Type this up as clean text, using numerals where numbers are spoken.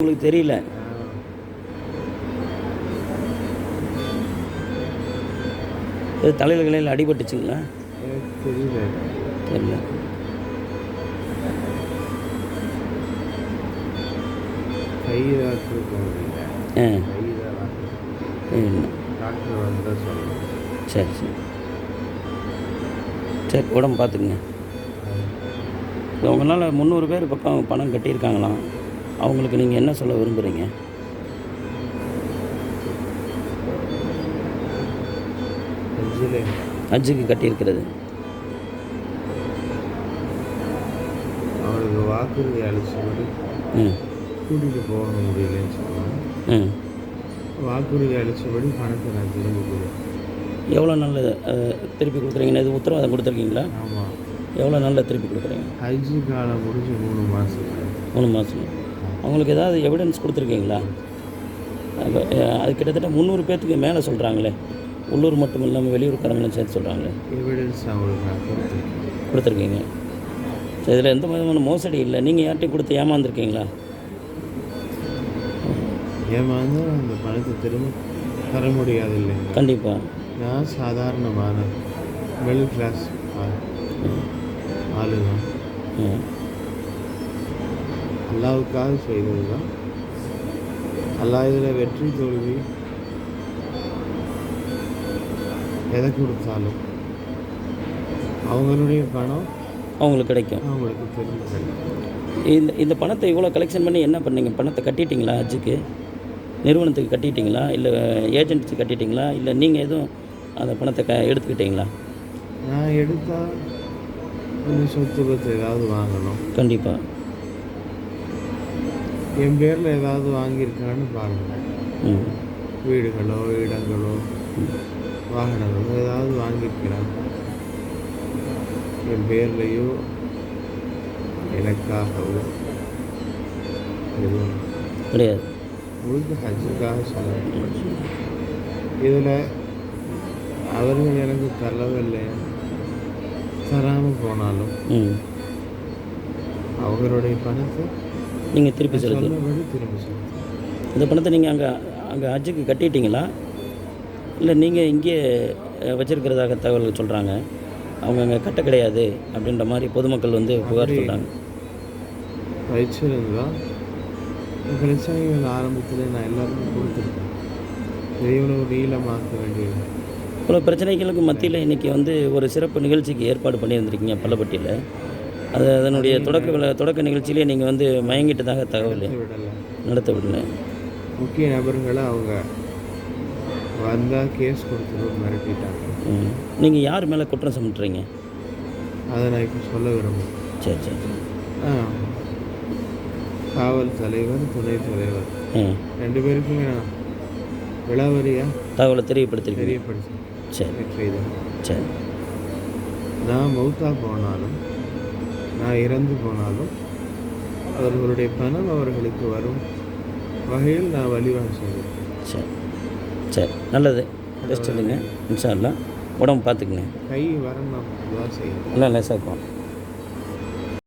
உங்களுக்கு தெரியல. இது தலையில் கிளையில் அடிபட்டுச்சுங்களா? தெரியல. தெரியல. டாக்டர் வந்து சொல்லணும். சரி சரி சரி, உடம்பு பார்த்துக்குங்க. உங்களால் 300 பேர் பக்கம் பணம் கட்டியிருக்காங்களாம். அவங்களுக்கு நீங்கள் என்ன சொல்ல விரும்புகிறீங்க? ஹஜ்ஜுக்கு கட்டியிருக்கிறது. அவருக்கு வாக்குறுதி அளிச்சபடி கூட்டிகிட்டு போக முடியலன்னு சொன்னாங்க. வாக்குறுதி அளித்தபடி பணத்தை நான் திரும்ப கொடுத்தேன். எவ்வளோ நாள் திருப்பி கொடுக்குறீங்கன்னு இது உத்தரவாதம் கொடுத்துருக்கீங்களா? ஆமாம். எவ்வளோ நாளில் திருப்பி கொடுக்குறீங்க? ஹஜ்ஜு காலம் முடிஞ்சு 3 மாதம். 3 மாதம். அவங்களுக்கு ஏதாவது எவிடன்ஸ் கொடுத்துருக்கீங்களா? அது கிட்டத்தட்ட 300 பேர்த்துக்கு மேலே சொல்கிறாங்களே, உள்ளூர் மட்டும் இல்லாமல் வெளியூர்காரங்களும் சேர்த்து சொல்கிறாங்களே. எவிடன்ஸ் அவங்களுக்கு நான் கொடுத்துருக்கீங்க. சரி, இதில் எந்த விதமான மோசடி இல்லை. நீங்கள் யார்கிட்டையும் கொடுத்து ஏமாந்துருக்கீங்களா? ஏமாந்து அந்த பணத்தை திரும்ப தர முடியாது இல்லைங்க. கண்டிப்பாக. நான் சாதாரணமான மிடில் கிளாஸ் ஆளுதான். அல்லாவுக்காக செய்தது தான். அல்லா இதில் வெற்றி தோல்வி எதை கொடுத்தாலும் அவங்களுடைய பணம் அவங்களுக்கு கிடைக்கும். அவங்களுக்கு திரும்ப கிடைக்கும். இந்த பணத்தை இவ்வளோ கலெக்ஷன் பண்ணி என்ன பண்ணீங்க? பணத்தை கட்டிட்டீங்களா? ஹஜ்ஜுக்கு நிறுவனத்துக்கு கட்டிட்டீங்களா? இல்லை ஏஜென்ட்டுக்கு கட்டிட்டீங்களா? இல்லை நீங்கள் எதுவும் அந்த பணத்தை எடுத்துக்கிட்டீங்களா? நான் எடுத்தால் கொஞ்சம் சொத்து பத்து ஏதாவது வாங்கணும். கண்டிப்பாக. என் பேரில் ஏதாவது வாங்கியிருக்கான்னு பாருங்கள். வீடுகளோ இடங்களோ வாகனங்களோ ஏதாவது வாங்கியிருக்கிறாங்க என் பேர்லையோ எனக்காகவோ எதுவும் கிடையாது. முழுக்க ஹஜ்ஜுக்காக செலவு. இதில் அவர்கள் எனக்கு தரவில்லை, தராமல் போனாலும் அவர்களுடைய பணத்தை நீங்கள் திருப்பி செலுத்தணும். திரும்பி செலுத்தணும். இந்த பணத்தை நீங்கள் அங்கே ஹஜ்ஜுக்கு கட்டிட்டீங்களா? இல்லை நீங்கள் இங்கே வச்சுருக்கிறதாக தகவல்கள் சொல்கிறாங்க. அவங்க அங்கே கட்ட கிடையாது அப்படின்ற மாதிரி பொதுமக்கள் வந்து புகார் சொல்கிறாங்க. வச்சிருந்தால் பிரச்சனைகள் ஆரம்பத்தில் நான் எல்லாருக்கும் கொடுத்துருக்கேன். இவ்வளோ நீளமாக்க வேண்டியது. இவ்வளோ பிரச்சனைகளுக்கு மத்தியில் இன்றைக்கி வந்து ஒரு சிறப்பு நிகழ்ச்சிக்கு ஏற்பாடு பண்ணியிருந்திருக்கீங்க பள்ளப்பட்டியில். அதனுடைய தொடக்க நிகழ்ச்சியிலே நீங்கள் வந்து மயங்கிட்டதாக தகவல் நடத்த விடலை. முக்கிய நபர்களை அவங்க வந்தால் கேஸ் கொடுத்துருவோம் மிரட்டிட்டாங்க. நீங்கள் யார் மேலே குற்றம் சுமத்துறீங்க? அதை நான் இப்போ சொல்ல விரும்புகிறேன். சரி சரி. காவல் தலைவர், துணை தலைவர் 2 பேருக்குமே நான் விளாவரியாக தகவலை தெரியப்படுத்தி. சரி சரி. நான் மௌத்தா போனாலும் நான் இறந்து போனாலும் அவர்களுடைய பணம் அவர்களுக்கு வரும் வகையில் நான் வழிவகை செய்வேன். சரி சரி, நல்லது. ரெஸ்ட் எடுங்க. இன்ஷா அல்லாஹ். உடம்பு பார்த்துக்குங்க. கை வரணும் செய்யணும். எல்லாம் லேசாக்கும்.